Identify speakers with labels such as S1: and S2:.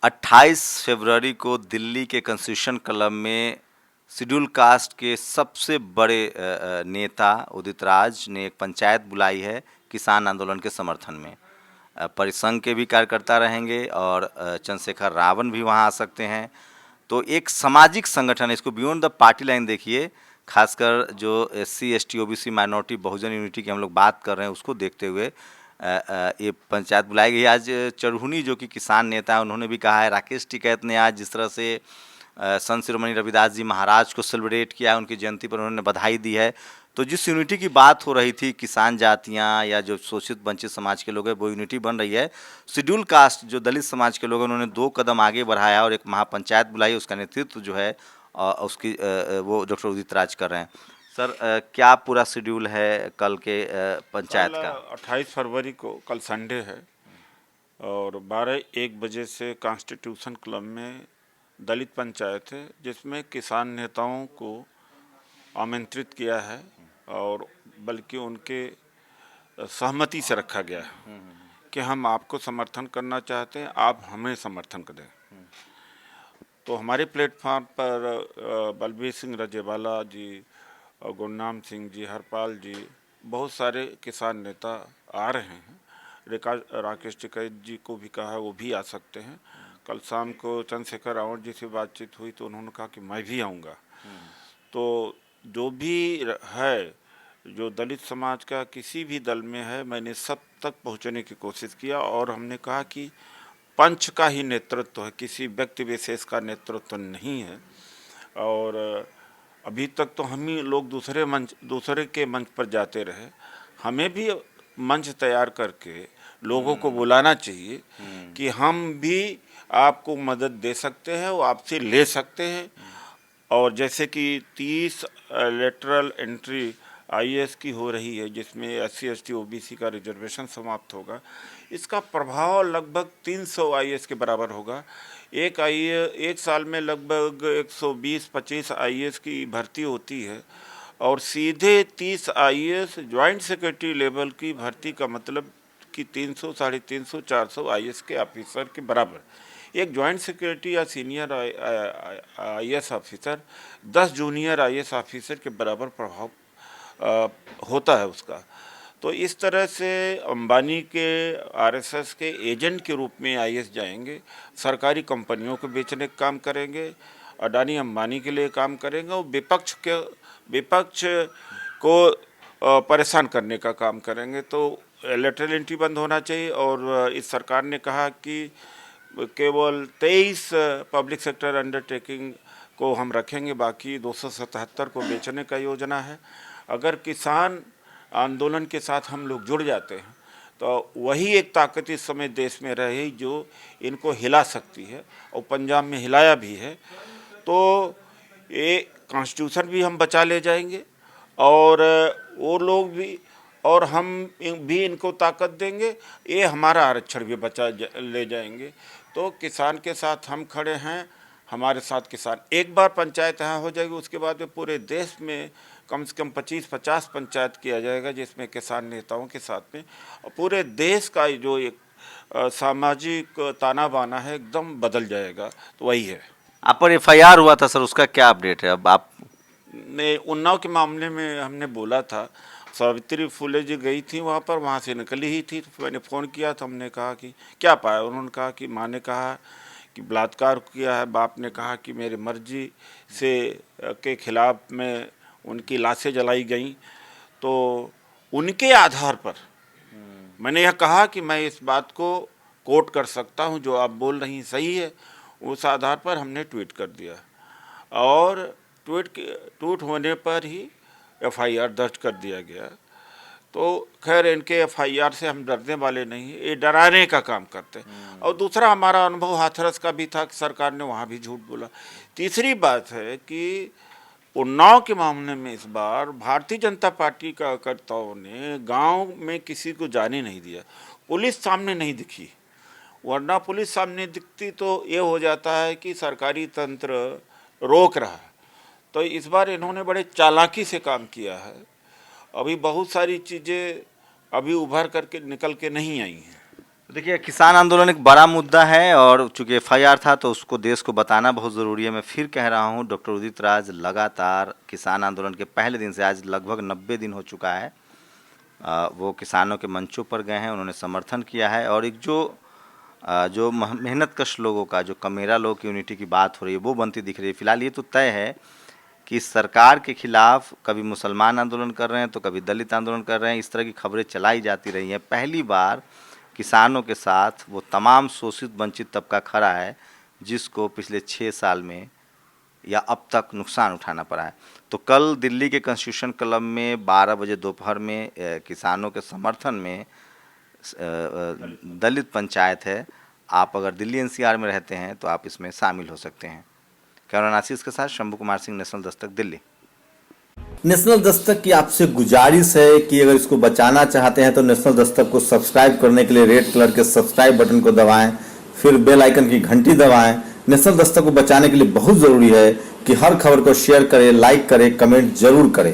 S1: 28 फरवरी को दिल्ली के constitution club में शेड्यूल कास्ट के सबसे बड़े नेता उदित राज ने एक पंचायत बुलाई है किसान आंदोलन के समर्थन में। परिसंघ के भी कार्यकर्ता रहेंगे और चंद्रशेखर रावण भी वहां आ सकते हैं। तो एक सामाजिक संगठन है, इसको बियॉन्ड द पार्टी लाइन देखिए। खासकर जो SC ST OBC माइनॉरिटी बहुजन यूनिटी की हम लोग बात कर रहे हैं उसको देखते हुए ये पंचायत बुलाई गई। आज चरहुनी जो कि किसान नेता है उन्होंने भी कहा है, राकेश टिकैत ने आज जिस तरह से संत शिरोमणि रविदास जी महाराज को सेलिब्रेट किया, उनकी जयंती पर उन्होंने बधाई दी है। तो जिस यूनिटी की बात हो रही थी, किसान जातियां या जो शोषित वंचित समाज के लोग हैं वो यूनिटी बन रही है। शेड्यूल कास्ट जो दलित समाज के लोग हैं उन्होंने 2 कदम आगे बढ़ाया और एक महापंचायत बुलाई। उसका नेतृत्व जो है उसकी वो डॉक्टर उदित राज कर रहे हैं। सर, क्या पूरा शेड्यूल है कल के पंचायत का?
S2: 28 फरवरी को कल संडे है और 12-1 बजे से कॉन्स्टिट्यूशन क्लब में दलित पंचायत है, जिसमें किसान नेताओं को आमंत्रित किया है और बल्कि उनके सहमति से रखा गया है कि हम आपको समर्थन करना चाहते हैं, आप हमें समर्थन करें। तो हमारे प्लेटफॉर्म पर बलबीर सिंह रजेवाला जी और गुरनाम सिंह जी, हरपाल जी, बहुत सारे किसान नेता आ रहे हैं। राकेश टिकैत जी को भी कहा है वो भी आ सकते हैं। कल शाम को चंद्रशेखर रावण जी से बातचीत हुई तो उन्होंने कहा कि मैं भी आऊँगा। तो जो भी है, जो दलित समाज का किसी भी दल में है, मैंने सब तक पहुँचने की कोशिश किया और हमने कहा कि पंच का ही नेतृत्व है, किसी व्यक्ति विशेष का नेतृत्व नहीं है। और अभी तक तो हम ही लोग दूसरे के मंच पर जाते रहे, हमें भी मंच तैयार करके लोगों को बुलाना चाहिए कि हम भी आपको मदद दे सकते हैं, वो आपसे ले सकते हैं। और जैसे कि 30 लेटरल एंट्री IAS की हो रही है, जिसमें SC ST OBC का रिजर्वेशन समाप्त होगा, इसका प्रभाव लगभग 300 IAS के बराबर होगा। एक साल में लगभग 120-25 IAS की भर्ती होती है और सीधे 30 IAS ज्वाइंट सेक्रेटरी लेवल की भर्ती का मतलब कि 300, 350, 400 IAS के ऑफिसर के बराबर। एक ज्वाइंट सेक्रेटरी या senior IAS officer 10 junior IAS officer के बराबर प्रभाव होता है उसका। तो इस तरह से अंबानी के RSS के एजेंट के रूप में IAS जाएंगे, सरकारी कंपनियों को बेचने का काम करेंगे, अडानी अंबानी के लिए काम करेंगे और विपक्ष को परेशान करने का काम करेंगे। तो लेटरल एंट्री बंद होना चाहिए। और इस सरकार ने कहा कि केवल 23 पब्लिक सेक्टर अंडरटेकिंग को हम रखेंगे, बाकी 277 को बेचने का योजना है। अगर किसान आंदोलन के साथ हम लोग जुड़ जाते हैं तो वही एक ताकत इस समय देश में रही जो इनको हिला सकती है, और पंजाब में हिलाया भी है। तो ये कॉन्स्टिट्यूशन भी हम बचा ले जाएंगे और वो लोग भी और हम भी इनको ताकत देंगे, ये हमारा आरक्षण भी बचा ले जाएंगे। तो किसान के साथ हम खड़े हैं, हमारे साथ किसान। एक बार पंचायत यहाँ हो जाएगी, उसके बाद में पूरे देश में कम से कम 25-50 पंचायत किया जाएगा, जिसमें किसान नेताओं के साथ में पूरे देश का जो एक सामाजिक ताना बाना है एकदम बदल जाएगा। तो वही है।
S1: आप पर FIR हुआ था सर, उसका क्या अपडेट है? अब आप
S2: ने उन्नाव के मामले में हमने बोला था, सावित्री फुले जी गई थी वहाँ पर, वहाँ से निकली ही थी। तो मैंने फ़ोन किया तो हमने कहा कि क्या पाया। उन्होंने कहा कि माँ ने कहा कि बलात्कार किया है, बाप ने कहा कि मेरी मर्जी से के खिलाफ में उनकी लाशें जलाई गई। तो उनके आधार पर मैंने यह कहा कि मैं इस बात को कोट कर सकता हूँ, जो आप बोल रही सही है। उस आधार पर हमने ट्वीट कर दिया और ट्वीट होने पर ही FIR दर्ज कर दिया गया। तो खैर इनके FIR से हम डरने वाले नहीं, ये डराने का काम करते हैं। और दूसरा हमारा अनुभव हाथरस का भी था कि सरकार ने वहाँ भी झूठ बोला। तीसरी बात है कि उन्नाव के मामले में इस बार भारतीय जनता पार्टी कार्यकर्ताओं ने गांव में किसी को जाने नहीं दिया, पुलिस सामने नहीं दिखी। वरना पुलिस सामने दिखती तो ये हो जाता है कि सरकारी तंत्र रोक रहा है। तो इस बार इन्होंने बड़े चालाकी से काम किया है। अभी बहुत सारी चीज़ें अभी उभर करके निकल के नहीं आई हैं,
S1: तो देखिए, किसान आंदोलन एक बड़ा मुद्दा है और चूंकि एफआईआर था तो उसको देश को बताना बहुत ज़रूरी है। मैं फिर कह रहा हूँ, डॉक्टर उदित राज लगातार किसान आंदोलन के पहले दिन से आज लगभग 90 दिन हो चुका है, वो किसानों के मंचों पर गए हैं, उन्होंने समर्थन किया है। और एक जो मेहनत कश लोगों का, जो कमेरा लोग की यूनिटी की बात हो रही है, वो बनती दिख रही है। फिलहाल ये तो तय है कि सरकार के खिलाफ कभी मुसलमान आंदोलन कर रहे हैं तो कभी दलित आंदोलन कर रहे हैं, इस तरह की खबरें चलाई जाती रही हैं। पहली बार किसानों के साथ वो तमाम शोषित वंचित तबका खड़ा है जिसको पिछले 6 साल में या अब तक नुकसान उठाना पड़ा है। तो कल दिल्ली के कॉन्स्टिट्यूशन क्लब में 12 बजे दोपहर में किसानों के समर्थन में दलित पंचायत है। आप अगर दिल्ली एनसीआर में रहते हैं तो आप इसमें शामिल हो सकते हैं। कैमरामैन आशीष के साथ शंभू कुमार सिंह, नेशनल दस्तक, दिल्ली।
S3: नेशनल दस्तक की आपसे गुजारिश है कि अगर इसको बचाना चाहते हैं तो नेशनल दस्तक को सब्सक्राइब करने के लिए रेड कलर के सब्सक्राइब बटन को दबाएं, फिर बेल आइकन की घंटी दबाएं। नेशनल दस्तक को बचाने के लिए बहुत जरूरी है कि हर खबर को शेयर करें, लाइक करें, कमेंट जरूर करें।